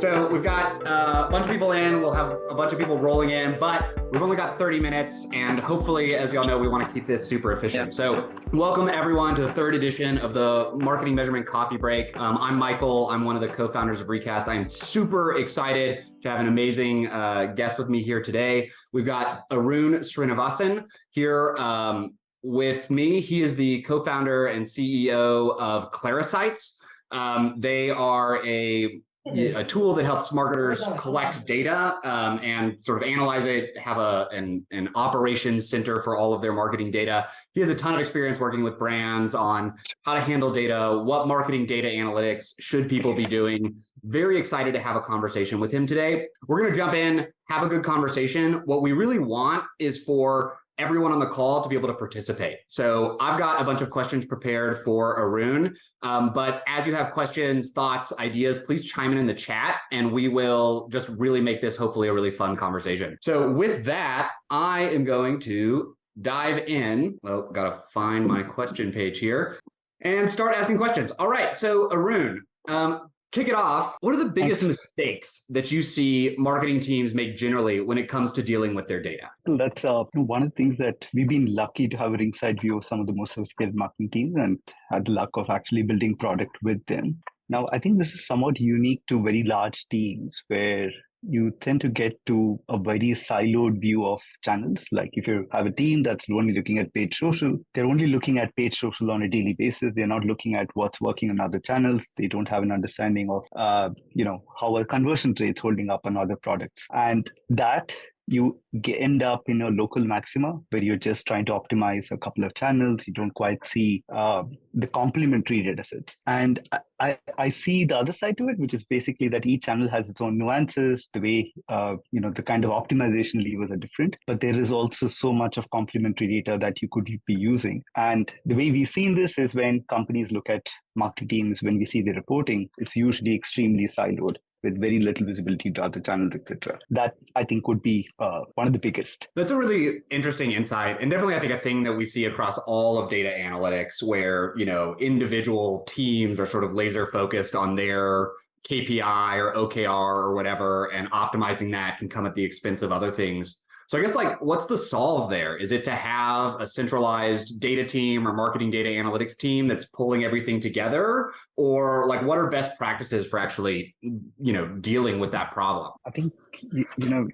So we've got a bunch of people in, we'll have a bunch of people rolling in, but we've only got 30 minutes and hopefully, as y'all know, we want to keep this super efficient. Yeah. So welcome everyone to the third edition of the Marketing Measurement Coffee Break. I'm Michael, I'm one of the co-founders of Recast. I'm super excited to have an amazing guest with me here today. We've got Arun Srinivasan here with me. He is the co-founder and CEO of Clarisights. They are a tool that helps marketers collect data and sort of analyze it, have an operations center for all of their marketing data. He has a ton of experience working with brands on how to handle data, what marketing data analytics should people be doing. Very excited to have a conversation with him today. We're going to jump in, have a good conversation. What we really want is for everyone on the call to be able to participate. So I've got a bunch of questions prepared for Arun, but as you have questions, thoughts, ideas, please chime in the chat and we will just really make this hopefully a really fun conversation. So with that, I am going to dive in. Well, gotta find my question page here and start asking questions. All right, so Arun, kick it off. What are the biggest mistakes that you see marketing teams make generally when it comes to dealing with their data? That's one of the things that we've been lucky to have a ringside view of some of the most sophisticated marketing teams and had the luck of actually building product with them. Now, I think this is somewhat unique to very large teams where you tend to get to a very siloed view of channels. Like if you have a team that's only looking at paid social, they're only looking at paid social on a daily basis. They're not looking at what's working on other channels. They don't have an understanding of, how our conversion rates holding up on other products. And that you end up in a local maxima where you're just trying to optimize a couple of channels. You don't quite see the complementary data sets. And I see the other side to it, which is basically that each channel has its own nuances, the way, the kind of optimization levers are different, but there is also so much of complementary data that you could be using. And the way we've seen this is when companies look at marketing teams, when we see the reporting, it's usually extremely siloed with very little visibility to other channels, etc. That I think would be one of the biggest. That's a really interesting insight. And definitely, I think a thing that we see across all of data analytics where, individual teams are sort of laser focused on their KPI or OKR or whatever, and optimizing that can come at the expense of other things. So I guess what's the solve there? Is it to have a centralized data team or marketing data analytics team that's pulling everything together? Or what are best practices for actually, dealing with that problem? I think,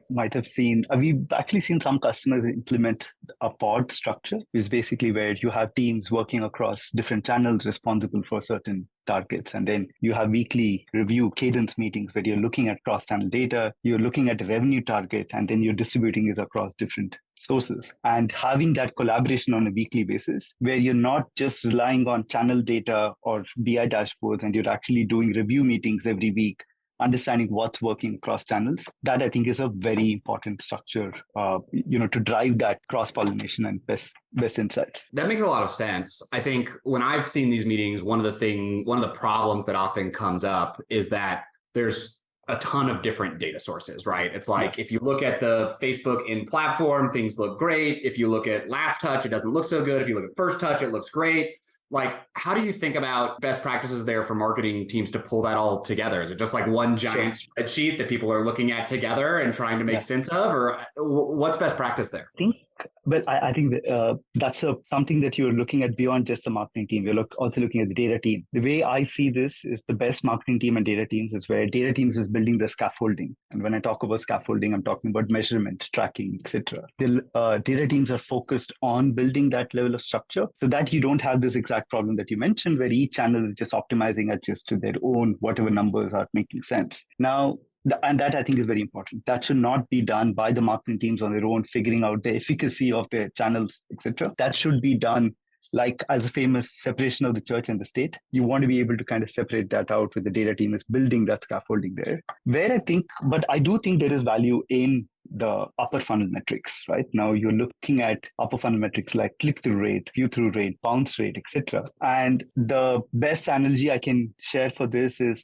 might have seen, we've actually seen some customers implement a pod structure, which is basically where you have teams working across different channels responsible for certain targets. And then you have weekly review cadence meetings where you're looking at cross-channel data, you're looking at the revenue target, and then you're distributing it across different sources. And having that collaboration on a weekly basis where you're not just relying on channel data or BI dashboards and you're actually doing review meetings every week, understanding what's working across channels, that I think is a very important structure, to drive that cross-pollination and best insights. That makes a lot of sense. I think when I've seen these meetings, one of the problems that often comes up is that there's a ton of different data sources, right? It's if you look at the Facebook in platform, things look great. If you look at last touch, it doesn't look so good. If you look at first touch, it looks great. How do you think about best practices there for marketing teams to pull that all together? Is it just one giant spreadsheet that people are looking at together and trying to make sense of, or what's best practice there? I think that's something that you're looking at beyond just the marketing team. You're also looking at the data team. The way I see this is the best marketing team and data teams is where data teams is building the scaffolding. And when I talk about scaffolding, I'm talking about measurement, tracking, etc. The data teams are focused on building that level of structure so that you don't have this exact problem that you mentioned where each channel is just optimizing adjust to their own, whatever numbers are making sense. Now, and that I think is very important. That should not be done by the marketing teams on their own, figuring out the efficacy of their channels, etc. That should be done as a famous separation of the church and the state. You want to be able to kind of separate that out with the data team is building that scaffolding there. But I do think there is value in the upper funnel metrics, right? Now you're looking at upper funnel metrics like click-through rate, view-through rate, bounce rate, etc. And the best analogy I can share for this is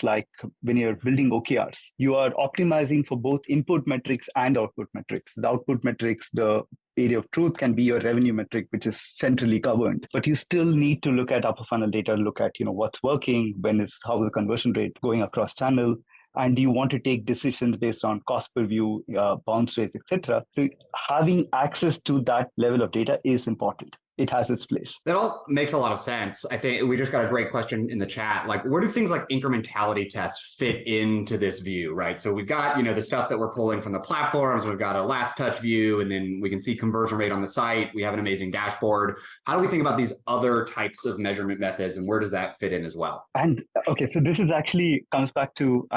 when you're building OKRs, you are optimizing for both input metrics and output metrics. The output metrics, the area of truth can be your revenue metric, which is centrally governed. But you still need to look at upper funnel data, look at what's working, how is the conversion rate going across channel, and you want to take decisions based on cost per view, bounce rates, etc. So having access to that level of data is important. It has its place. That all makes a lot of sense. I think we just got a great question in the chat. Like, where do things like incrementality tests fit into this view, right? So we've got, the stuff that we're pulling from the platforms. We've got a last touch view, and then we can see conversion rate on the site. We have an amazing dashboard. How do we think about these other types of measurement methods, and where does that fit in as well? And okay, so this is actually comes back to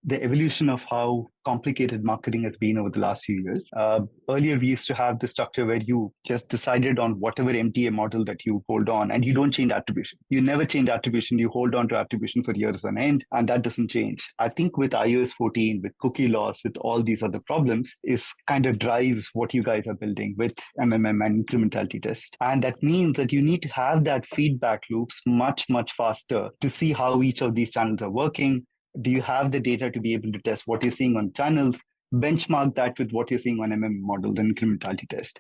the evolution of how complicated marketing has been over the last few years. Earlier, we used to have the structure where you just decided on whatever MTA model that you hold on, and you don't change attribution. You never change attribution. You hold on to attribution for years on end, and that doesn't change. I think with iOS 14, with cookie loss, with all these other problems, is kind of drives what you guys are building with MMM and incrementality test. And that means that you need to have that feedback loops much, much faster to see how each of these channels are working. Do you have the data to be able to test what you're seeing on channels, benchmark that with what you're seeing on MM models and incrementality test?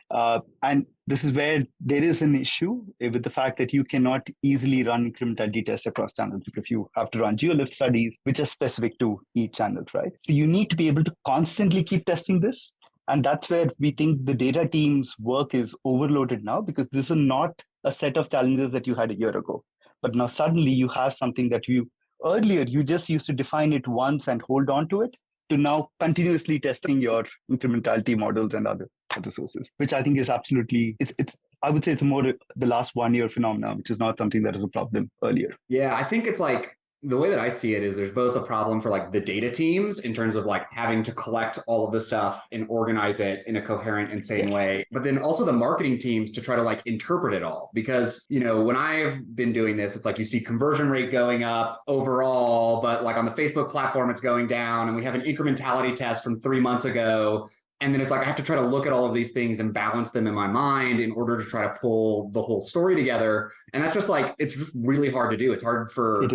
And this is where there is an issue with the fact that you cannot easily run incrementality tests across channels because you have to run geolift studies, which are specific to each channel, right? So you need to be able to constantly keep testing this. And that's where we think the data team's work is overloaded now, because this is not a set of challenges that you had a year ago. But now suddenly you have something that earlier, you just used to define it once and hold on to it, to now continuously testing your incrementality models and other sources, which I think is absolutely, I would say it's more the last 1 year phenomenon, which is not something that was a problem earlier. Yeah, I think it's like, the way that I see it is there's both a problem for like the data teams in terms of like having to collect all of the stuff and organize it in a coherent, insane way, but then also the marketing teams to try to like interpret it all. Because, when I've been doing this, it's like you see conversion rate going up overall, but like on the Facebook platform, it's going down, and we have an incrementality test from 3 months ago. And then it's like I have to try to look at all of these things and balance them in my mind in order to try to pull the whole story together. And that's just like, it's just really hard to do. It's hard for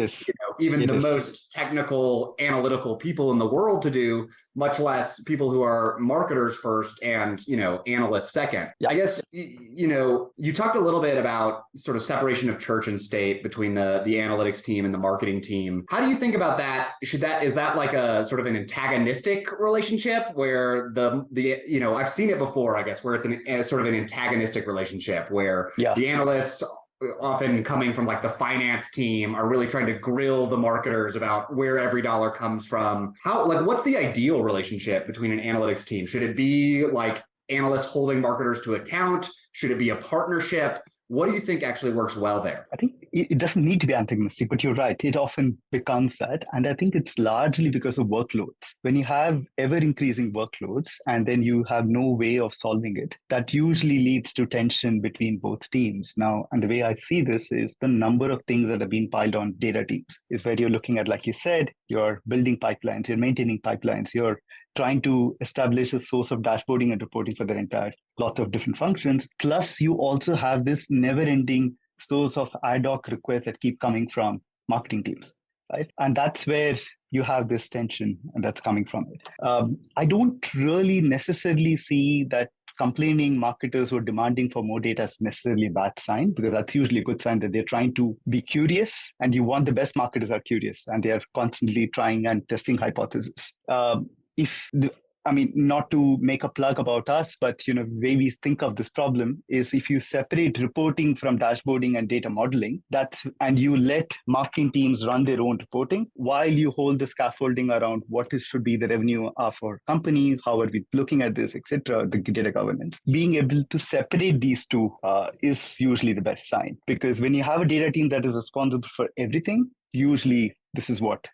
even the most technical, analytical people in the world to do, much less people who are marketers first and, analysts second. Yeah. I guess, you talked a little bit about sort of separation of church and state between the analytics team and the marketing team. How do you think about that? Is that like a sort of an antagonistic relationship where I've seen it before, I guess, where it's a sort of an antagonistic relationship where the analysts, often coming from like the finance team, are really trying to grill the marketers about where every dollar comes from. What's the ideal relationship between an analytics team? Should it be like analysts holding marketers to account? Should it be a partnership? What do you think actually works well there? I think it doesn't need to be antagonistic, but you're right. It often becomes that. And I think it's largely because of workloads. When you have ever increasing workloads and then you have no way of solving it, that usually leads to tension between both teams. Now, and the way I see this is the number of things that are being piled on data teams is where you're looking at, like you said, you're building pipelines, you're maintaining pipelines, you're trying to establish a source of dashboarding and reporting for their entire lot of different functions. Plus, you also have this never-ending source of ad hoc requests that keep coming from marketing teams, right? And that's where you have this tension, and that's coming from it. I don't really necessarily see that complaining marketers who are demanding for more data is necessarily a bad sign, because that's usually a good sign that they're trying to be curious, and you want the best marketers are curious and they are constantly trying and testing hypotheses. Not to make a plug about us, but the way we think of this problem is if you separate reporting from dashboarding and data modeling, and you let marketing teams run their own reporting while you hold the scaffolding around should be the revenue of our company, how are we looking at this, etc., the data governance. Being able to separate these two is usually the best sign, because when you have a data team that is responsible for everything, usually this is what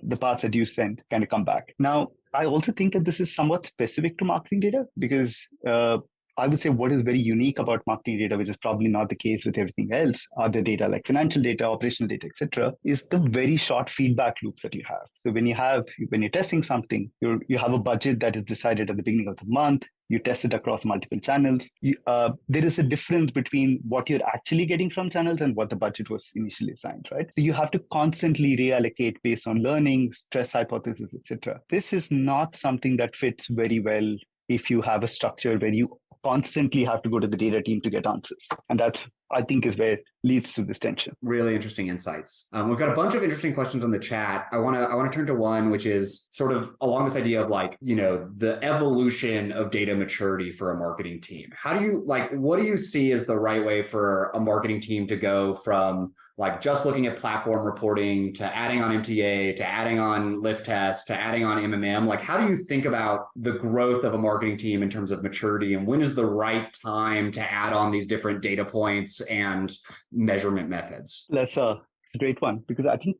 the parts that you send kind of come back. Now, I also think that this is somewhat specific to marketing data, because I would say what is very unique about marketing data, which is probably not the case with everything else, other data like financial data, operational data, etc., is the very short feedback loops that you have. So when you're testing something, you have a budget that is decided at the beginning of the month. You test it across multiple channels. There is a difference between what you're actually getting from channels and what the budget was initially assigned, right? So you have to constantly reallocate based on learning, stress hypothesis, etc. This is not something that fits very well if you have a structure where you constantly have to go to the data team to get answers. And that's I think is where leads to this tension. Really interesting insights. We've got a bunch of interesting questions on the chat. I want to turn to one, which is sort of along this idea of like, the evolution of data maturity for a marketing team. What do you see as the right way for a marketing team to go from like just looking at platform reporting to adding on MTA, to adding on lift tests, to adding on MMM? Like, how do you think about the growth of a marketing team in terms of maturity, and when is the right time to add on these different data points and measurement methods? That's a great one, because I think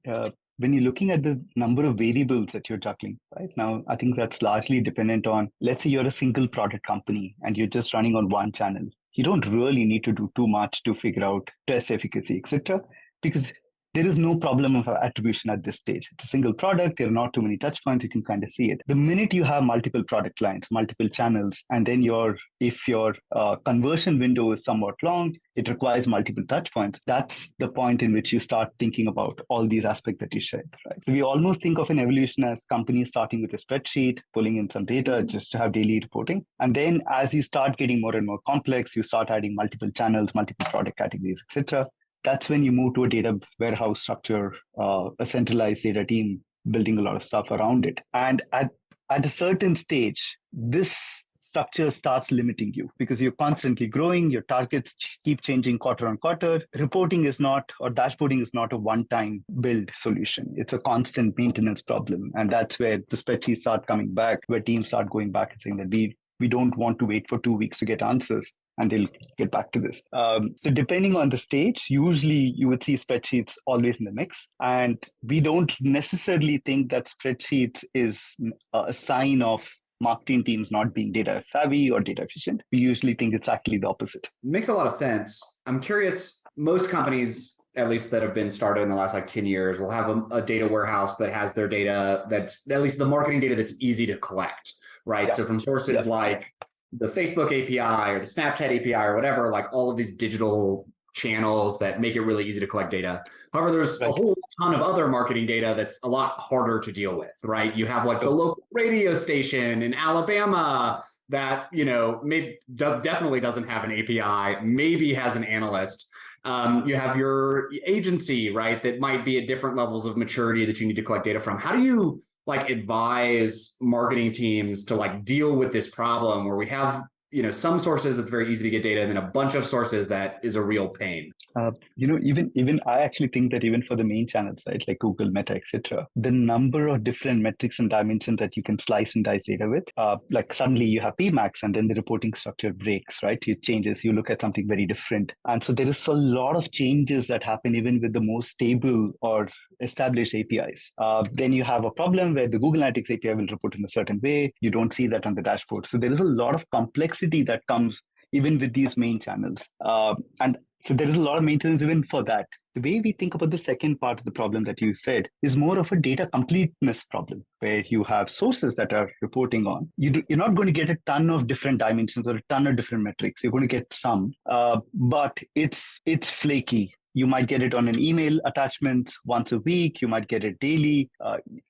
when you're looking at the number of variables that you're juggling right now, I think that's largely dependent on, let's say you're a single product company and you're just running on one channel. You don't really need to do too much to figure out test efficacy, etc., because there is no problem of attribution at this stage. It's a single product. There are not too many touch points. You can kind of see it. The minute you have multiple product lines, multiple channels, and then if your conversion window is somewhat long, it requires multiple touch points. That's the point in which you start thinking about all these aspects that you shared, right? So we almost think of an evolution as companies starting with a spreadsheet, pulling in some data just to have daily reporting. And then as you start getting more and more complex, you start adding multiple channels, multiple product categories, etc. That's when you move to a data warehouse structure, a centralized data team, building a lot of stuff around it. And at a certain stage, this structure starts limiting you because you're constantly growing. Your targets keep changing quarter on quarter. Reporting is not, or dashboarding is not a one-time build solution. It's a constant maintenance problem. And that's where the spreadsheets start coming back, where teams start going back and saying that we don't want to wait for 2 weeks to get answers. And they'll get back to this. So depending on the stage, usually you would see spreadsheets always in the mix. And we don't necessarily think that spreadsheets is a sign of marketing teams not being data savvy or data efficient. We usually think it's actually the opposite. Makes a lot of sense. I'm curious, most companies, at least that have been started in the last 10 years, will have a data warehouse that has their data, that's at least the marketing data that's easy to collect, right? Yeah. So from sources like the Facebook API or the Snapchat API or whatever, like all of these digital channels that make it really easy to collect data. However, there's a whole ton of other marketing data that's a lot harder to deal with, right? You have like the local radio station in Alabama that, definitely doesn't have an API, maybe has an analyst. You have your agency, right, that might be at different levels of maturity that you need to collect data from. How do you advise marketing teams to deal with this problem where we have some sources that's very easy to get data and then a bunch of sources that is a real pain? Even I actually think that even for the main channels, right, like Google, Meta, etc., the number of different metrics and dimensions that you can slice and dice data with, suddenly you have PMAX and then the reporting structure breaks, right? It changes. You look at something very different. And so there is a lot of changes that happen even with the most stable or established APIs. Then you have a problem where the Google Analytics API will report in a certain way. You don't see that on the dashboard. So there is a lot of complexity that comes even with these main channels. And so there is a lot of maintenance even for that. The way we think about the second part of the problem that you said is more of a data completeness problem, where you have sources that are reporting on. You're not going to get a ton of different dimensions or a ton of different metrics. You're going to get some, but it's flaky. You might get it on an email attachment once a week. You might get it daily.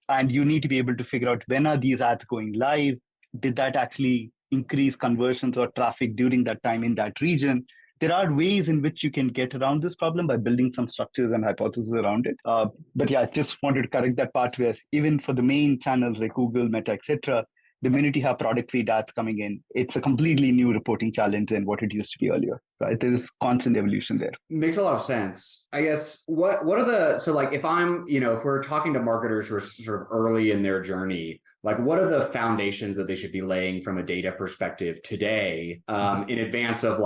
And you need to be able to figure out, when are these ads going live? Did that actually increase conversions or traffic during that time in that region? There are ways in which you can get around this problem by building some structures and hypotheses around it. But yeah, I just wanted to correct that part where even for the main channels like Google, Meta, etc., the minute you have product feed ads coming in, it's a completely new reporting challenge than what it used to be earlier, right? There is constant evolution there. Makes a lot of sense. I guess, what are the, so if I'm, if we're talking to marketers who are sort of early in their journey, what are the foundations that they should be laying from a data perspective today, in advance of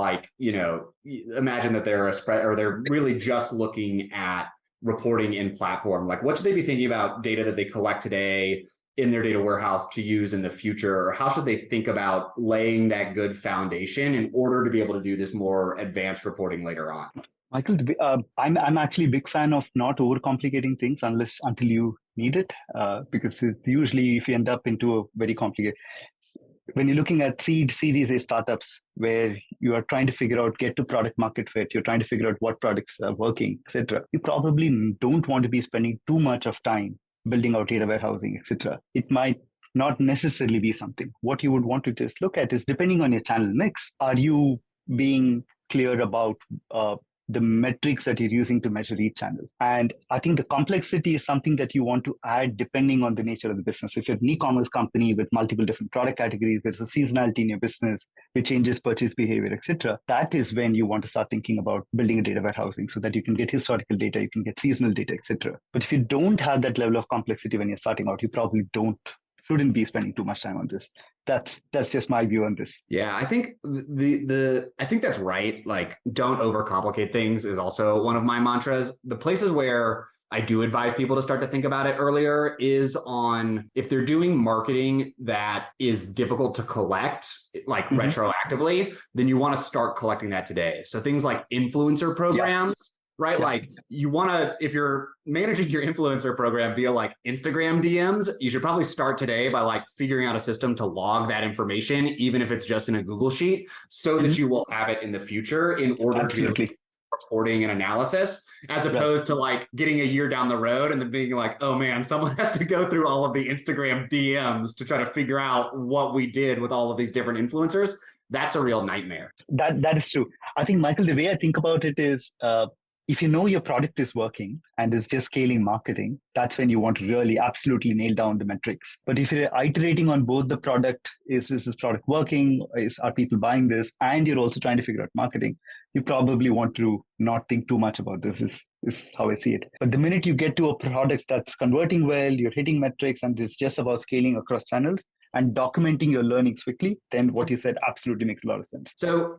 imagine that they're they're really just looking at reporting in platform. What should they be thinking about data that they collect today in their data warehouse to use in the future? Or how should they think about laying that good foundation in order to be able to do this more advanced reporting later on? Michael, I'm actually a big fan of not overcomplicating things until you need it, because it's usually if you end up into a very complicated, when you're looking at series A startups where you are trying to figure out, get to product market fit, you're trying to figure out what products are working, etc., you probably don't want to be spending too much of time building out data warehousing, etc. It might not necessarily be something. What you would want to just look at is, depending on your channel mix, are you being clear about the metrics that you're using to measure each channel. And I think the complexity is something that you want to add depending on the nature of the business. If you're an e-commerce company with multiple different product categories, there's a seasonality in your business, which changes purchase behavior, etc. That is when you want to start thinking about building a data warehousing so that you can get historical data, you can get seasonal data, etc. But if you don't have that level of complexity when you're starting out, you probably shouldn't be spending too much time on this. That's just my view on this. Yeah, I think I think that's right. Like, don't overcomplicate things is also one of my mantras. The places where I do advise people to start to think about it earlier is on if they're doing marketing that is difficult to collect, like retroactively, then you want to start collecting that today. So things like influencer programs. Right? Yeah. Like you want to, if you're managing your influencer program via like Instagram DMs, you should probably start today by like figuring out a system to log that information, even if it's just in a Google Sheet, so that you will have it in the future in order to do reporting and analysis, as opposed to like getting a year down the road and then being like, oh man, someone has to go through all of the Instagram DMs to try to figure out what we did with all of these different influencers. That's a real nightmare. That is true. I think, Michael, the way I think about it is, if you know your product is working and it's just scaling marketing, that's when you want to really absolutely nail down the metrics. But if you're iterating on both the product, is this product working? Are people buying this? And you're also trying to figure out marketing, you probably want to not think too much about this, is how I see it. But the minute you get to a product that's converting well, you're hitting metrics, and it's just about scaling across channels and documenting your learnings quickly, then what you said absolutely makes a lot of sense. So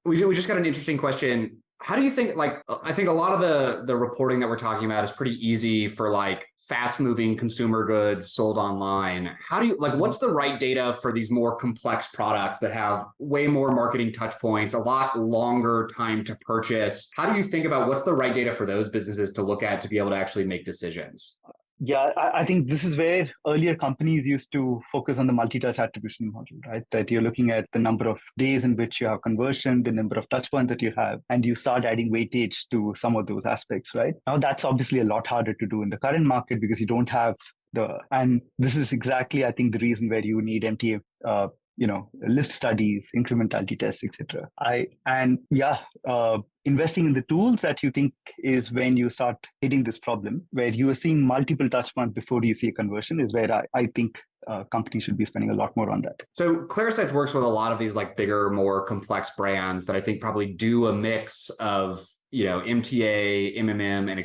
we just got an interesting question. How do you think, like, I think a lot of the reporting that we're talking about is pretty easy for like fast moving consumer goods sold online. How do you, like, what's the right data for these more complex products that have way more marketing touch points, a lot longer time to purchase? How do you think about what's the right data for those businesses to look at to be able to actually make decisions? Yeah, I think this is where earlier companies used to focus on the multi-touch attribution model, right? That you're looking at the number of days in which you have conversion, the number of touch points that you have, and you start adding weightage to some of those aspects, right? Now, that's obviously a lot harder to do in the current market because you don't have and this is exactly, I think, the reason where you need MTA, lift studies, incrementality tests, etc. Investing in the tools that you think is when you start hitting this problem, where you are seeing multiple touch points before you see a conversion, is where I think companies should be spending a lot more on that. So Clarisights works with a lot of these like bigger, more complex brands that I think probably do a mix of MTA, MMM, and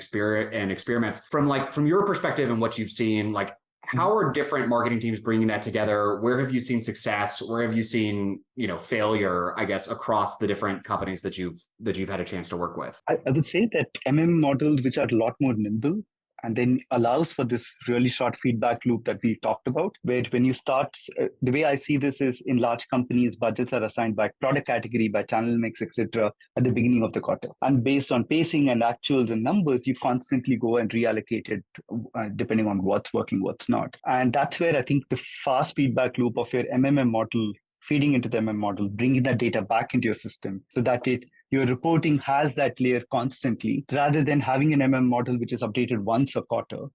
experiments. From your perspective and what you've seen, like, how are different marketing teams bringing that together? Where have you seen success? Where have you seen, failure, I guess, across the different companies that you've had a chance to work with? I would say that MM models, which are a lot more nimble, and then allows for this really short feedback loop that we talked about, where when you start, the way I see this is in large companies, budgets are assigned by product category, by channel mix, etc. at the beginning of the quarter. And based on pacing and actuals and numbers, you constantly go and reallocate it depending on what's working, what's not. And that's where I think the fast feedback loop of your MMM model feeding into the MM model, bringing that data back into your system so that your reporting has that layer constantly, rather than having an MM model which is updated once a quarter,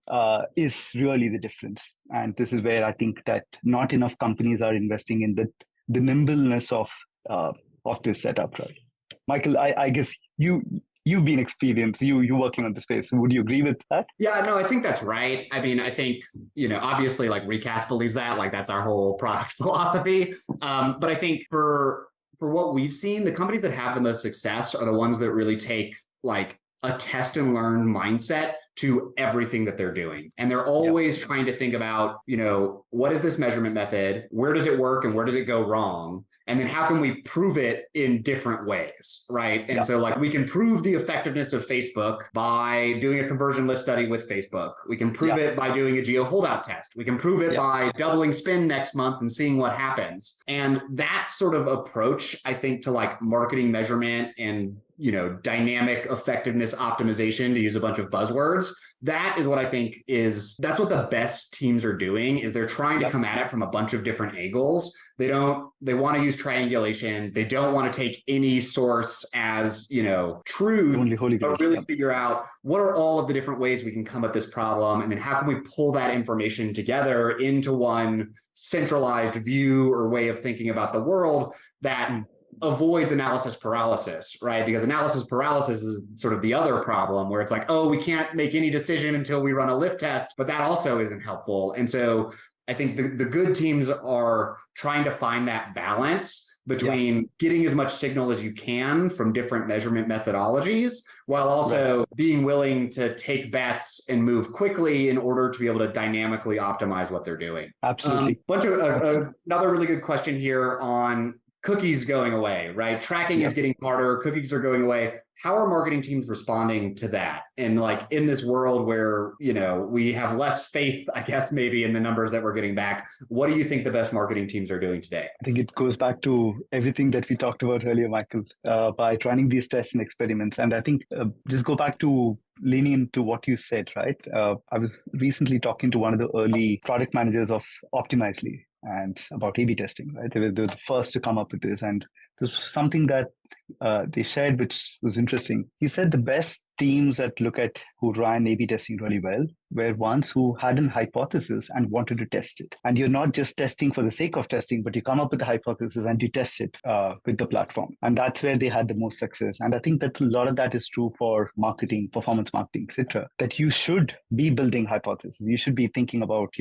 is really the difference. And this is where I think that not enough companies are investing in the nimbleness of this setup, right? Michael, I guess you've been experienced, you working on the space. Would you agree with that? Yeah, no, I think that's right. I mean, I think, obviously like Recast believes that, like that's our whole product philosophy. But I think for what we've seen, the companies that have the most success are the ones that really take like a test and learn mindset to everything that they're doing. And they're always trying to think about, what is this measurement method? Where does it work and where does it go wrong? And then how can we prove it in different ways, right? And so like we can prove the effectiveness of Facebook by doing a conversion lift study with Facebook. We can prove it by doing a geo holdout test. We can prove it by doubling spend next month and seeing what happens. And that sort of approach, I think, to like marketing measurement and dynamic effectiveness optimization, to use a bunch of buzzwords, that is what I think that's what the best teams are doing, is they're trying to come at it from a bunch of different angles. They want to use triangulation. They don't want to take any source as, truth, but really figure out what are all of the different ways we can come at this problem. And then how can we pull that information together into one centralized view or way of thinking about the world that avoids analysis paralysis, right? Because analysis paralysis is sort of the other problem where it's like, oh, we can't make any decision until we run a lift test, but that also isn't helpful. And so I think the good teams are trying to find that balance between getting as much signal as you can from different measurement methodologies, while also being willing to take bets and move quickly in order to be able to dynamically optimize what they're doing. Absolutely. Another really good question here on cookies going away, right? Tracking is getting harder. Cookies are going away. How are marketing teams responding to that? And like in this world where, we have less faith, I guess, maybe in the numbers that we're getting back, what do you think the best marketing teams are doing today? I think it goes back to everything that we talked about earlier, Michael, by running these tests and experiments. And I think just go back to leaning into what you said, right? I was recently talking to one of the early product managers of Optimizely and about A/B testing, right? They were the first to come up with this. And there's something that they shared, which was interesting. He said the best teams that look at who ran A/B testing really well were ones who had an hypothesis and wanted to test it. And you're not just testing for the sake of testing, but you come up with a hypothesis and you test it with the platform. And that's where they had the most success. And I think that a lot of that is true for marketing, performance marketing, etc. That you should be building hypotheses. You should be thinking about,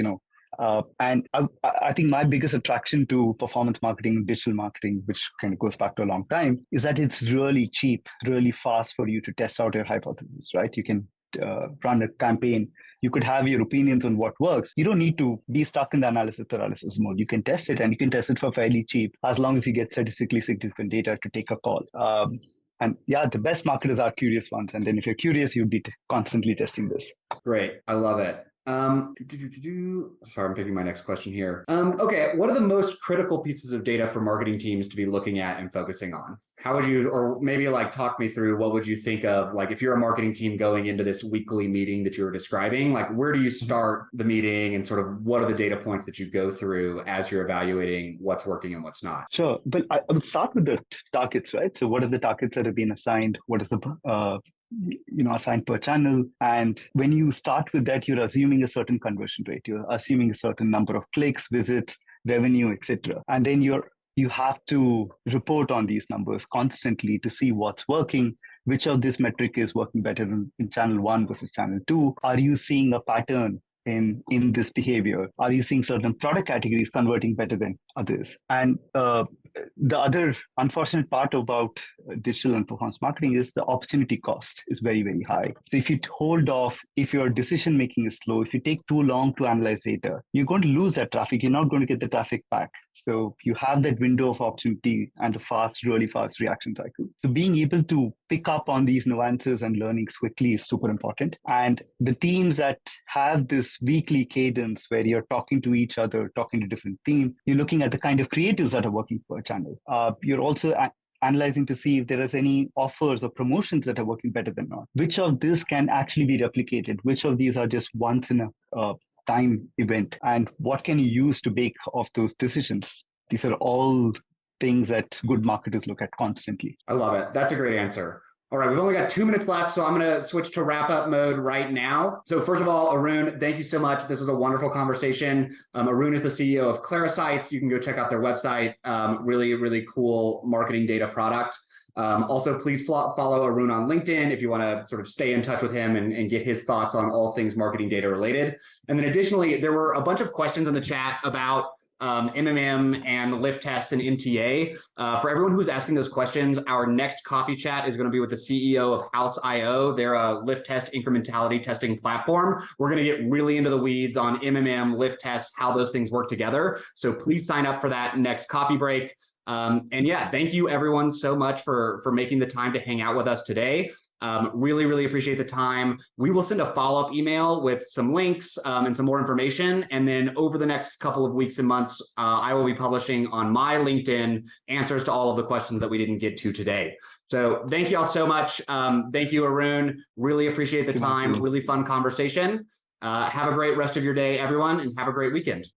and I think my biggest attraction to performance marketing, digital marketing, which kind of goes back to a long time, is that it's really cheap, really fast for you to test out your hypothesis, right? You can run a campaign. You could have your opinions on what works. You don't need to be stuck in the analysis paralysis mode. You can test it, and you can test it for fairly cheap as long as you get statistically significant data to take a call. And the best marketers are curious ones. And then if you're curious, you'd be constantly testing this. Great. I love it. Sorry, I'm picking my next question here. Okay, what are the most critical pieces of data for marketing teams to be looking at and focusing on? How would you, or maybe talk me through, what would you think of, if you're a marketing team going into this weekly meeting that you were describing, where do you start the meeting and sort of what are the data points that you go through as you're evaluating what's working and what's not? Sure, but I would start with the targets, right? So what are the targets that have been assigned? What is the assigned per channel. And when you start with that, you're assuming a certain conversion rate. You're assuming a certain number of clicks, visits, revenue, etc. And then you have to report on these numbers constantly to see what's working, which of this metric is working better in channel 1 versus channel 2. Are you seeing a pattern in this behavior? Are you seeing certain product categories converting better than others? And the other unfortunate part about digital and performance marketing is the opportunity cost is very, very high. So if you hold off, if your decision making is slow, if you take too long to analyze data, you're going to lose that traffic. You're not going to get the traffic back. So you have that window of opportunity and a really fast reaction cycle. So being able to pick up on these nuances and learnings quickly is super important. And the teams that have this weekly cadence where you're talking to each other, talking to different teams, you're looking at the kind of creatives that are working per channel. You're also analyzing to see if there is any offers or promotions that are working better than not. Which of this can actually be replicated? Which of these are just once in a time event? And what can you use to bake off those decisions? These are all things that good marketers look at constantly. I love it. That's a great answer. All right, we've only got 2 minutes left, so I'm going to switch to wrap-up mode right now. So first of all, Arun, thank you so much. This was a wonderful conversation. Arun is the CEO of Clarisights. You can go check out their website. Really, really cool marketing data product. Also, please follow Arun on LinkedIn if you want to sort of stay in touch with him and get his thoughts on all things marketing data related. And then additionally, there were a bunch of questions in the chat about MMM and lift test and MTA. For everyone who's asking those questions, our next coffee chat is going to be with the CEO of House.io. They're a lift test incrementality testing platform. We're going to get really into the weeds on MMM, lift tests, how those things work together. So please sign up for that next coffee break. Thank you everyone so much for making the time to hang out with us today. Really, really appreciate the time. We will send a follow-up email with some links and some more information. And then over the next couple of weeks and months, I will be publishing on my LinkedIn answers to all of the questions that we didn't get to today. So thank you all so much. Thank you, Arun. Really appreciate the time. Really fun conversation. Have a great rest of your day, everyone, and have a great weekend.